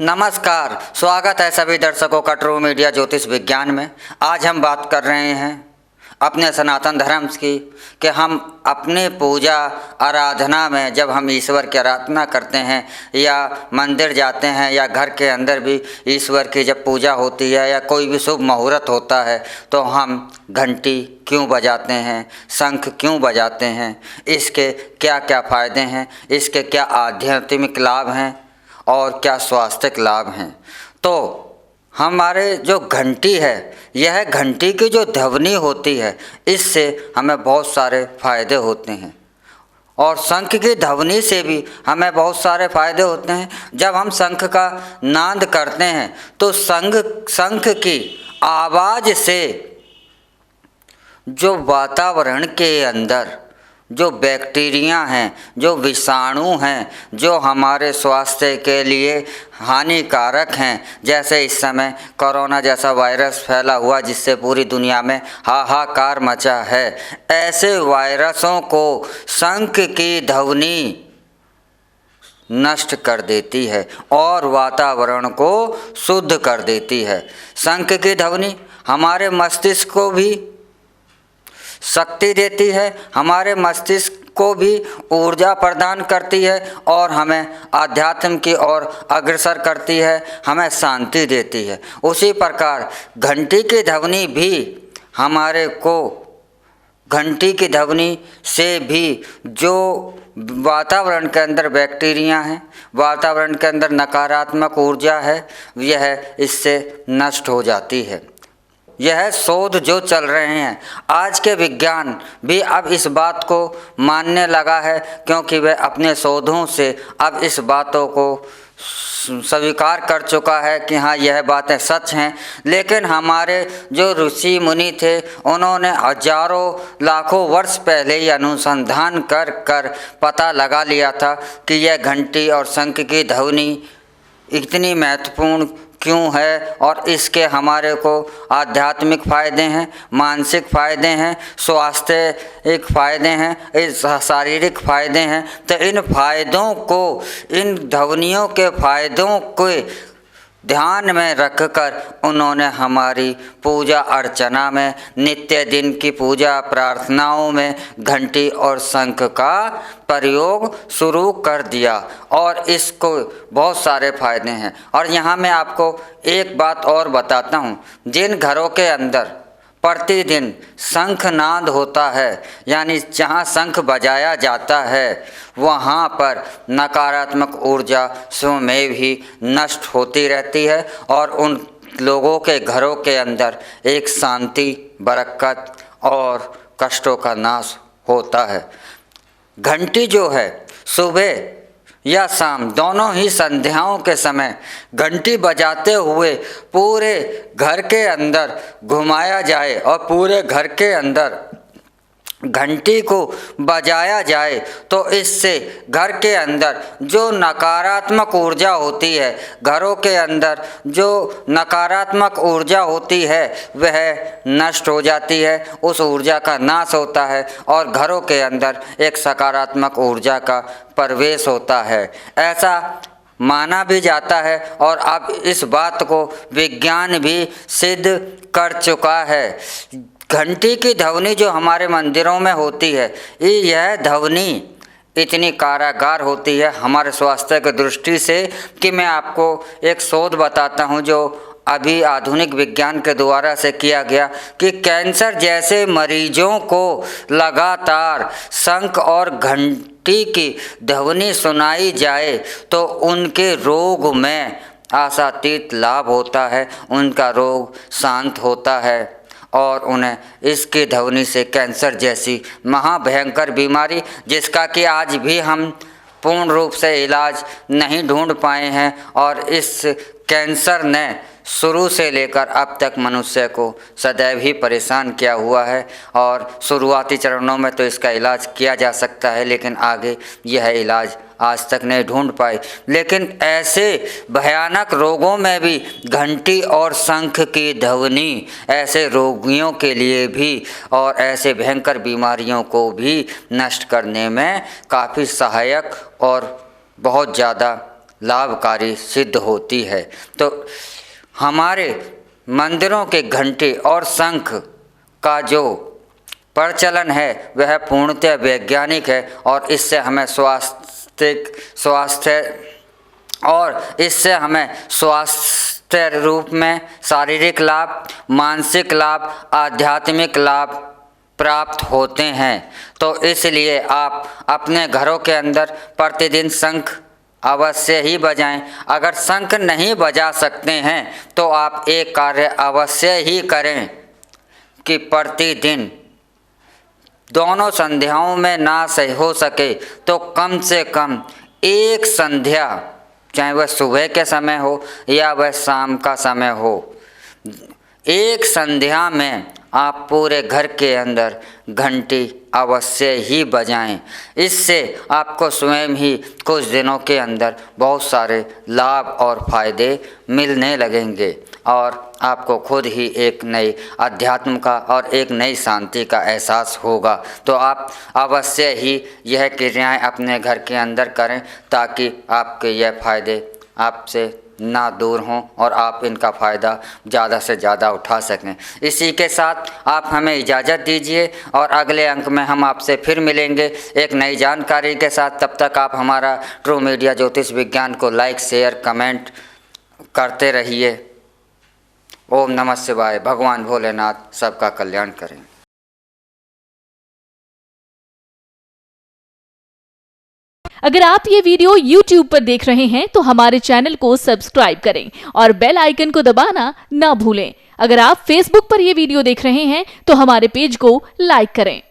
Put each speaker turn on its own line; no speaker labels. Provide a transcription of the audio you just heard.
नमस्कार, स्वागत है सभी दर्शकों का ट्रू मीडिया ज्योतिष विज्ञान में। आज हम बात कर रहे हैं अपने सनातन धर्म की कि हम अपने पूजा आराधना में जब हम ईश्वर की आराधना करते हैं या मंदिर जाते हैं या घर के अंदर भी ईश्वर की जब पूजा होती है या कोई भी शुभ मुहूर्त होता है तो हम घंटी क्यों बजाते हैं, शंख क्यों बजाते हैं, इसके क्या क्या फ़ायदे हैं, इसके क्या आध्यात्मिक लाभ हैं और क्या स्वास्थ्यिक लाभ हैं। तो हमारे जो घंटी है, यह घंटी की जो ध्वनि होती है इससे हमें बहुत सारे फ़ायदे होते हैं और शंख की ध्वनि से भी हमें बहुत सारे फ़ायदे होते हैं। जब हम शंख का नाद करते हैं तो शंख की आवाज़ से जो वातावरण के अंदर जो बैक्टीरिया हैं, जो विषाणु हैं, जो हमारे स्वास्थ्य के लिए हानिकारक हैं, जैसे इस समय कोरोना जैसा वायरस फैला हुआ जिससे पूरी दुनिया में हाहाकार मचा है, ऐसे वायरसों को शंख की ध्वनि नष्ट कर देती है और वातावरण को शुद्ध कर देती है। शंख की ध्वनि हमारे मस्तिष्क को भी शक्ति देती है, हमारे मस्तिष्क को भी ऊर्जा प्रदान करती है और हमें आध्यात्म की ओर अग्रसर करती है, हमें शांति देती है। उसी प्रकार घंटी की ध्वनि भी हमारे को, घंटी की ध्वनि से भी जो वातावरण के अंदर बैक्टीरिया हैं, वातावरण के अंदर नकारात्मक ऊर्जा है, यह इससे नष्ट हो जाती है। यह शोध जो चल रहे हैं, आज के विज्ञान भी अब इस बात को मानने लगा है क्योंकि वह अपने शोधों से अब इस बातों को स्वीकार कर चुका है कि हाँ यह बातें सच हैं। लेकिन हमारे जो ऋषि मुनि थे उन्होंने हजारों लाखों वर्ष पहले ही अनुसंधान कर कर पता लगा लिया था कि यह घंटी और शंख की ध्वनि इतनी महत्वपूर्ण क्यों है और इसके हमारे को आध्यात्मिक फ़ायदे हैं, मानसिक फ़ायदे हैं, स्वास्थ्यिक फ़ायदे हैं, इस शारीरिक फ़ायदे हैं। तो इन फ़ायदों को, इन ध्वनियों के फ़ायदों को ध्यान में रखकर उन्होंने हमारी पूजा अर्चना में, नित्य दिन की पूजा प्रार्थनाओं में घंटी और शंख का प्रयोग शुरू कर दिया और इसको बहुत सारे फ़ायदे हैं। और यहाँ मैं आपको एक बात और बताता हूँ, जिन घरों के अंदर प्रतिदिन शंखनाद होता है, यानी जहाँ शंख बजाया जाता है, वहाँ पर नकारात्मक ऊर्जा स्वमेव ही नष्ट होती रहती है और उन लोगों के घरों के अंदर एक शांति, बरकत और कष्टों का नाश होता है। घंटी जो है सुबह या शाम दोनों ही संध्याओं के समय घंटी बजाते हुए पूरे घर के अंदर घुमाया जाए और पूरे घर के अंदर घंटी को बजाया जाए तो इससे घर के अंदर जो नकारात्मक ऊर्जा होती है, घरों के अंदर जो नकारात्मक ऊर्जा होती है वह नष्ट हो जाती है, उस ऊर्जा का नाश होता है और घरों के अंदर एक सकारात्मक ऊर्जा का प्रवेश होता है, ऐसा माना भी जाता है। और अब इस बात को विज्ञान भी सिद्ध कर चुका है। घंटी की ध्वनि जो हमारे मंदिरों में होती है, यह ध्वनि इतनी कारागार होती है हमारे स्वास्थ्य की दृष्टि से कि मैं आपको एक शोध बताता हूँ जो अभी आधुनिक विज्ञान के द्वारा से किया गया कि कैंसर जैसे मरीजों को लगातार शंख और घंटी की ध्वनि सुनाई जाए तो उनके रोग में आशातीत लाभ होता है, उनका रोग शांत होता है और उन्हें इसकी ध्वनि से कैंसर जैसी महाभयंकर बीमारी, जिसका कि आज भी हम पूर्ण रूप से इलाज नहीं ढूंढ पाए हैं और इस कैंसर ने शुरू से लेकर अब तक मनुष्य को सदैव ही परेशान किया हुआ है और शुरुआती चरणों में तो इसका इलाज किया जा सकता है लेकिन आगे यह इलाज आज तक नहीं ढूंढ पाए। लेकिन ऐसे भयानक रोगों में भी घंटी और शंख की ध्वनि ऐसे रोगियों के लिए भी और ऐसे भयंकर बीमारियों को भी नष्ट करने में काफ़ी सहायक और बहुत ज़्यादा लाभकारी सिद्ध होती है। तो हमारे मंदिरों के घंटे और शंख का जो प्रचलन है वह पूर्णतः वैज्ञानिक है और इससे हमें स्वास्थ्य और इससे हमें स्वास्थ्य रूप में शारीरिक लाभ, मानसिक लाभ, आध्यात्मिक लाभ प्राप्त होते हैं। तो इसलिए आप अपने घरों के अंदर प्रतिदिन शंख अवश्य ही बजाएं। अगर शंख नहीं बजा सकते हैं तो आप एक कार्य अवश्य ही करें कि प्रतिदिन दोनों संध्याओं में ना सही हो सके तो कम से कम एक संध्या, चाहे वह सुबह के समय हो या वह शाम का समय हो, एक संध्या में आप पूरे घर के अंदर घंटी अवश्य ही बजाएं। इससे आपको स्वयं ही कुछ दिनों के अंदर बहुत सारे लाभ और फायदे मिलने लगेंगे और आपको खुद ही एक नई अध्यात्म का और एक नई शांति का एहसास होगा। तो आप अवश्य ही यह क्रियाएं अपने घर के अंदर करें ताकि आपके यह फायदे आपसे ना दूर हों और आप इनका फ़ायदा ज़्यादा से ज़्यादा उठा सकें। इसी के साथ आप हमें इजाज़त दीजिए और अगले अंक में हम आपसे फिर मिलेंगे एक नई जानकारी के साथ। तब तक आप हमारा ट्रू मीडिया ज्योतिष विज्ञान को लाइक, शेयर, कमेंट करते रहिए। ओम नमः शिवाय। भगवान भोलेनाथ सबका कल्याण करें।
अगर आप ये वीडियो YouTube पर देख रहे हैं तो हमारे चैनल को सब्सक्राइब करें और बेल आइकन को दबाना ना भूलें। अगर आप Facebook पर ये वीडियो देख रहे हैं तो हमारे पेज को लाइक करें।